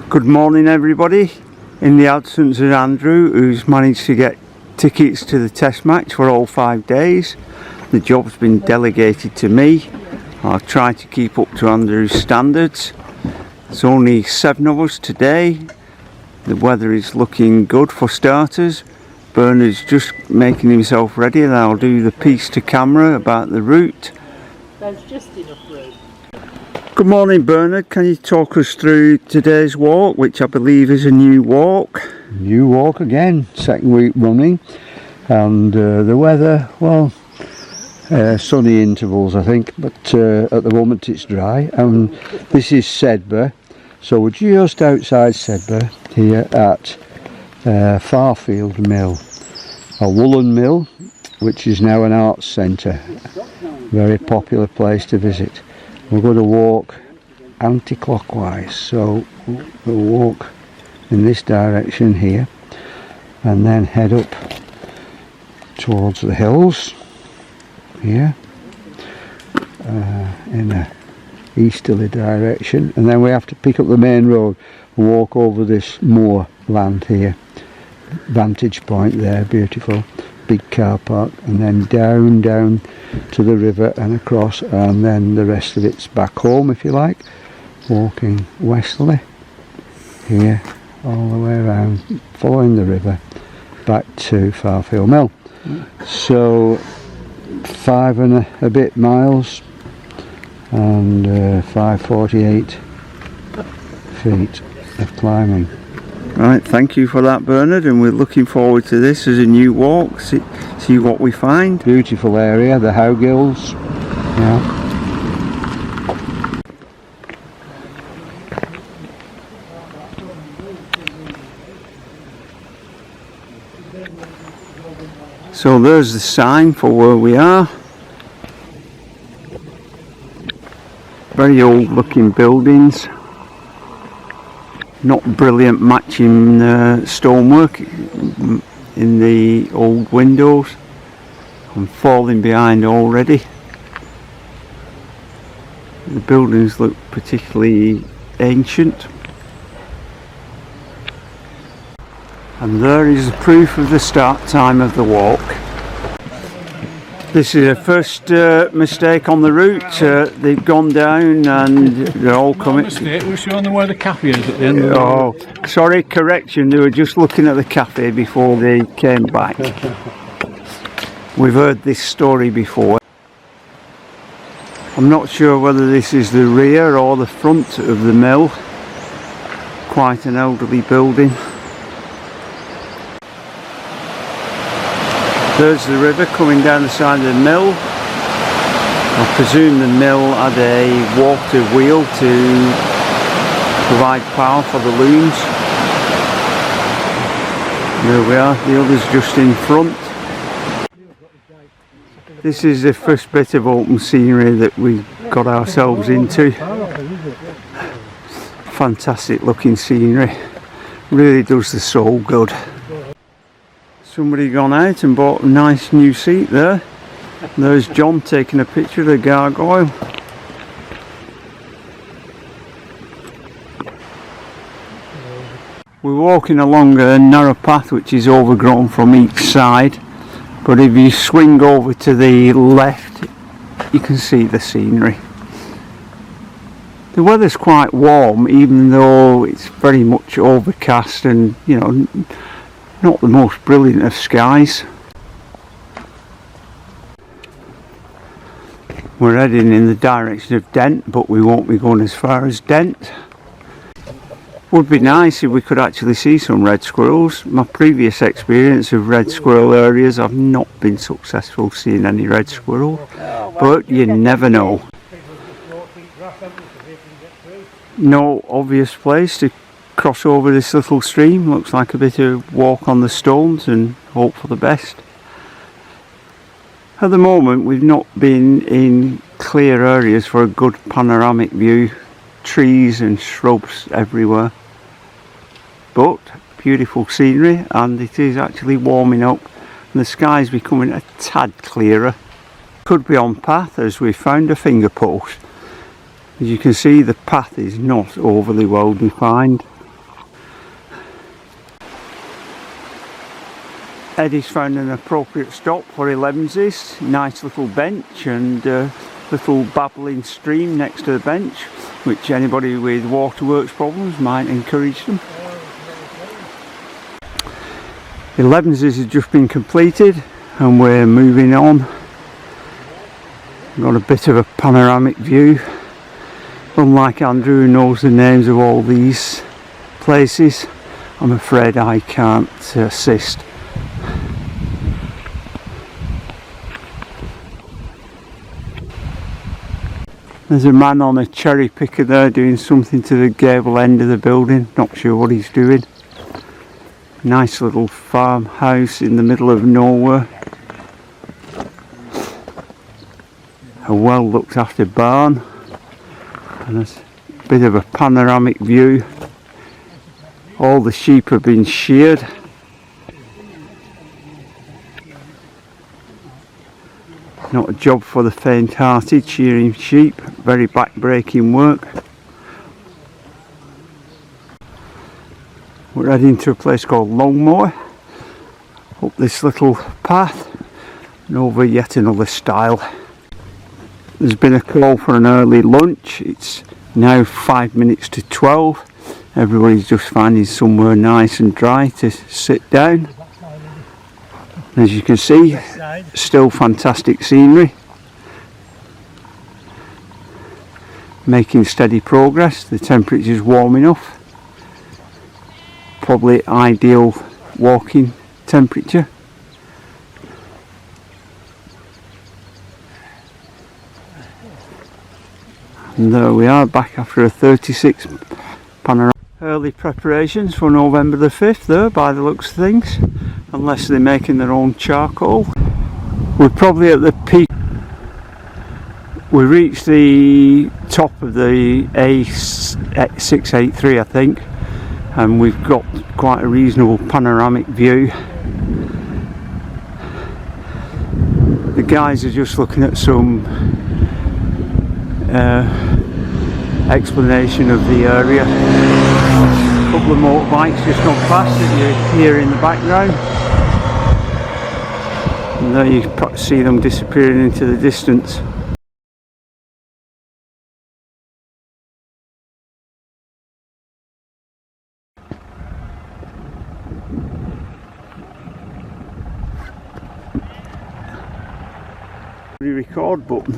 Good morning everybody. In the absence of Andrew, who's managed to get tickets to the test match for all 5 days, the job's been delegated to me. I'll try to keep up to Andrew's standards. There's only 7 of us today. The weather is looking good for starters. Bernard's just making himself ready and I'll do the piece to camera about the route. There's just enough room. Good morning Bernard, can you talk us through today's walk, which I believe is a new walk? New walk again, second week running, and the weather, well, sunny intervals I think, but at the moment it's dry. And this is Sedbergh, so we're just outside Sedbergh here at Farfield Mill, a woolen mill which is now an arts centre, very popular place to visit. We're going to walk anti-clockwise, so we'll walk in this direction here and then head up towards the hills here in a easterly direction, and then we have to pick up the main road and walk over this moor land here. Vantage point there, beautiful big car park, and then down to the river and across, and then the rest of it's back home if you like, walking westerly here all the way around, following the river back to Farfield Mill. So 5 and a bit miles and 548 feet of climbing. Right, thank you for that Bernard, and we're looking forward to this as a new walk, see what we find. Beautiful area, the Howgills, yeah. So there's the sign for where we are. Very old looking buildings. Not brilliant matching stonework in the old windows. I'm falling behind already. The buildings look particularly ancient. And there is the proof of the start time of the walk. This is a first mistake on the route. They've gone down and they're all coming. Mistake, we're showing them where the cafe is at the end of the road. Oh, sorry, correction. They were just looking at the cafe before they came back. We've heard this story before. I'm not sure whether this is the rear or the front of the mill. Quite an elderly building. There's the river coming down the side of the mill. I presume the mill had a water wheel to provide power for the looms. There we are, the other's just in front. This is the first bit of open scenery that we got ourselves into. Fantastic looking scenery, really does the soul good. Somebody gone out and bought a nice new seat there. There's John taking a picture of the gargoyle. We're walking along a narrow path which is overgrown from each side, but if you swing over to the left you can see the scenery. The weather's quite warm even though it's very much overcast and, you know, not the most brilliant of skies. We're heading in the direction of Dent, but we won't be going as far as Dent. Would be nice if we could actually see some red squirrels. My previous experience of red squirrel areas, I've not been successful seeing any red squirrel, but you never know. No obvious place to cross over this little stream. Looks like a bit of walk on the stones and hope for the best. At the moment we've not been in clear areas for a good panoramic view. Trees and shrubs everywhere, but beautiful scenery, and it is actually warming up and the sky is becoming a tad clearer. Could be on path as we found a finger post. As you can see, the path is not overly well defined. Eddie's found an appropriate stop for 11s. Nice little bench and little babbling stream next to the bench, which anybody with waterworks problems might encourage them. 11s has just been completed and we're moving on. Got a bit of a panoramic view. Unlike Andrew, who knows the names of all these places, I'm afraid I can't assist. There's a man on a cherry picker there doing something to the gable end of the building, not sure what he's doing. Nice little farmhouse in the middle of nowhere. A well looked after barn, and there's a bit of a panoramic view. All the sheep have been sheared. Not a job for the faint-hearted, shearing sheep, very back-breaking work. We're heading to a place called Longmoor, up this little path and over yet another stile. There's been a call for an early lunch. It's now 5 minutes to 12. Everybody's just finding somewhere nice and dry to sit down. As you can see, still fantastic scenery. Making steady progress. The temperature's warm enough. Probably ideal walking temperature. And there we are, back after a 36 panorama. Early preparations for November the 5th there, by the looks of things, unless they're making their own charcoal. We're probably at the peak. We reached the top of the A683, I think, and we've got quite a reasonable panoramic view. The guys are just looking at some explanation of the area. A couple of motorbikes just gone past that you hear in the background, and there you see them disappearing into the distance. Record button.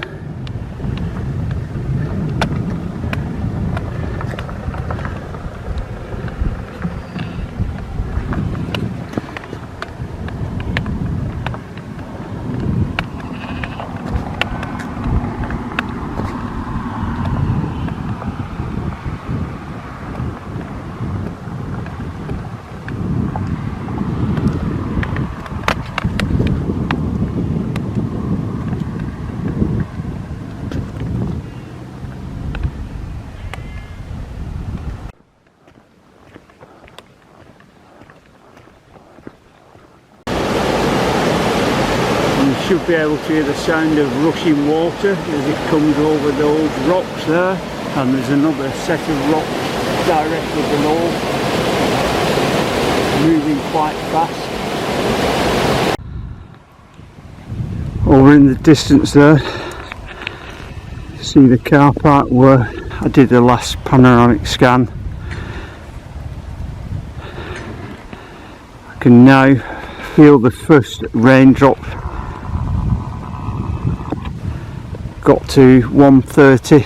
Should be able to hear the sound of rushing water as it comes over those rocks there, and there's another set of rocks directly below, moving quite fast. Over in the distance there, see the car park where I did the last panoramic scan. I can now feel the first raindrops. Got to 1:30,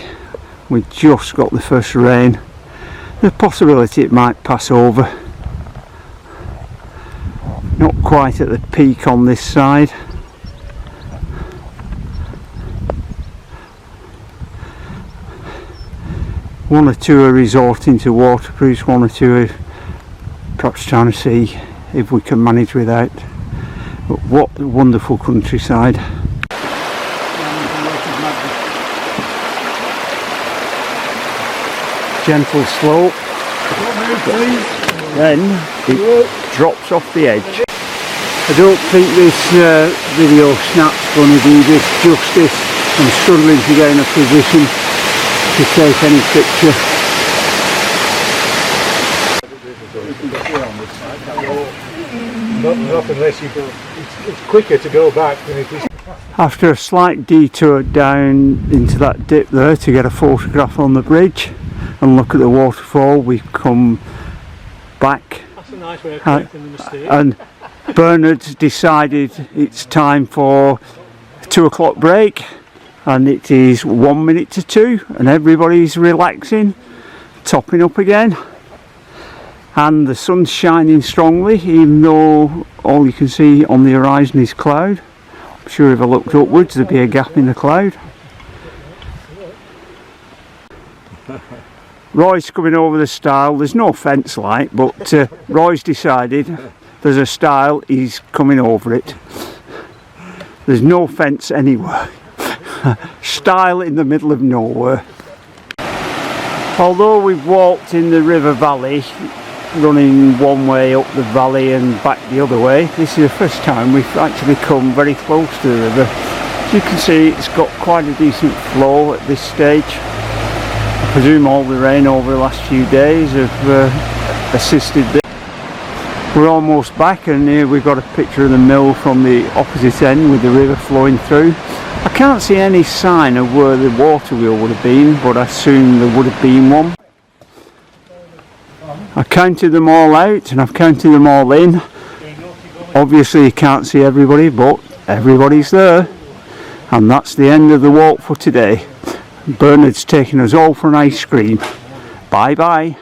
we just got the first rain. The possibility it might pass over. Not quite at the peak on this side. One or two are resorting to waterproofs, one or two are perhaps trying to see if we can manage without. But what a wonderful countryside. Gentle slope, then it drops off the edge. I don't think this video snap's going to do this justice. I'm struggling to get in a position to take any picture. not unless you go. It's quicker to go back than it is. After a slight detour down into that dip there to get a photograph on the bridge and look at the waterfall, we've come back. That's a nice way of correcting the mistake. And Bernard's decided it's time for a 2 o'clock break, and it is 1 minute to 2 and everybody's relaxing, topping up again, and the sun's shining strongly even though all you can see on the horizon is cloud. I'm sure if I looked upwards there'd be a gap in the cloud. Roy's coming over the stile. There's no fence like, but Roy's decided there's a stile, he's coming over it. There's no fence anywhere. Stile in the middle of nowhere. Although we've walked in the river valley, running one way up the valley and back the other way, this is the first time we've actually come very close to the river. As you can see, it's got quite a decent flow at this stage. I presume all the rain over the last few days have assisted this. We're almost back, and here we've got a picture of the mill from the opposite end with the river flowing through. I can't see any sign of where the water wheel would have been, but I assume there would have been one. I counted them all out and I've counted them all in. Obviously you can't see everybody, but everybody's there. And that's the end of the walk for today. Bernard's taking us all for an ice cream. Bye bye.